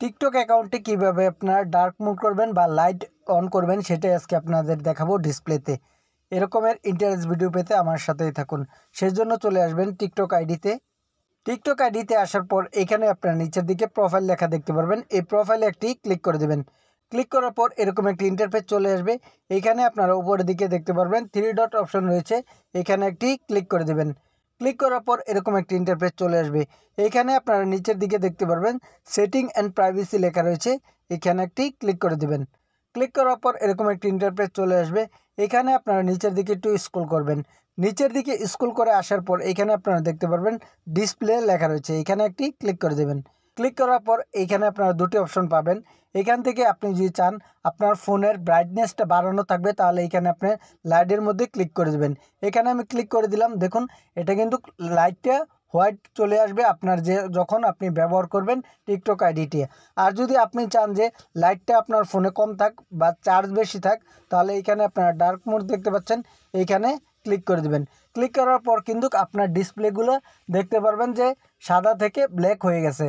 TikTok অ্যাকাউন্টে কিভাবে আপনারা ডার্ক মোড করবেন বা লাইট অন করবেন সেটাই আজকে আপনাদের দেখাবো ডিসপ্লেতে। এরকমের ইন্টারেস্ট ভিডিও পেতে আমার সাথেই থাকুন। সেজন্য চলে আসবেন টিকটক আইডিতে। টিকটক আইডিতে আসার পর এখানে আপনারা নিচের দিকে প্রোফাইল লেখা দেখতে পারবেন। এই প্রোফাইলে একটি ক্লিক করে দেবেন। ক্লিক করার পর এরকম একটি ইন্টারফেস চলে আসবে। এখানে আপনারা উপরের দিকে দেখতে পারবেন 3 ডট অপশন রয়েছে, এখানে একটি ক্লিক করে দেবেন। ক্লিক করার পর এরকম একটি ইন্টারফেস চলে আসবে। এখানে আপনারা নিচের দিকে দেখতে পারবেন সেটিং অ্যান্ড প্রাইভেসি লেখা রয়েছে, এখানে একটি ক্লিক করে দেবেন। ক্লিক করার পর এরকম একটি ইন্টারফেস চলে আসবে। এখানে আপনারা নিচের দিকে একটু স্ক্রল করবেন। নিচের দিকে স্ক্রল করে আসার পর এখানে আপনারা দেখতে পারবেন ডিসপ্লে লেখা রয়েছে, এখানে একটি ক্লিক করে দেবেন। ক্লিক করার পর এইখানে আপনারা দুটি অপশন পাবেন। এখান থেকে আপনি যদি চান আপনার ফোনের ব্রাইটনেসটা বাড়ানো থাকবে তাহলে এখানে আপনি লাইটের মধ্যে ক্লিক করে দেবেন। এখানে আমি ক্লিক করে দিলাম, দেখুন এটা কিন্তু লাইটটা হোয়াইট চলে আসবে আপনার যখন আপনি ব্যবহার করবেন টিকটক আইডিটি। আর যদি আপনি চান যে লাইটটা আপনার ফোনে কম থাক বা চার্জ বেশি থাক তাহলে এখানে আপনারা ডার্ক মোড দেখতে পাচ্ছেন, এইখানে ক্লিক করে দেবেন। ক্লিক করার পর কিন্তু আপনার ডিসপ্লেগুলো দেখতে পারবেন যে সাদা থেকে ব্ল্যাক হয়ে গেছে।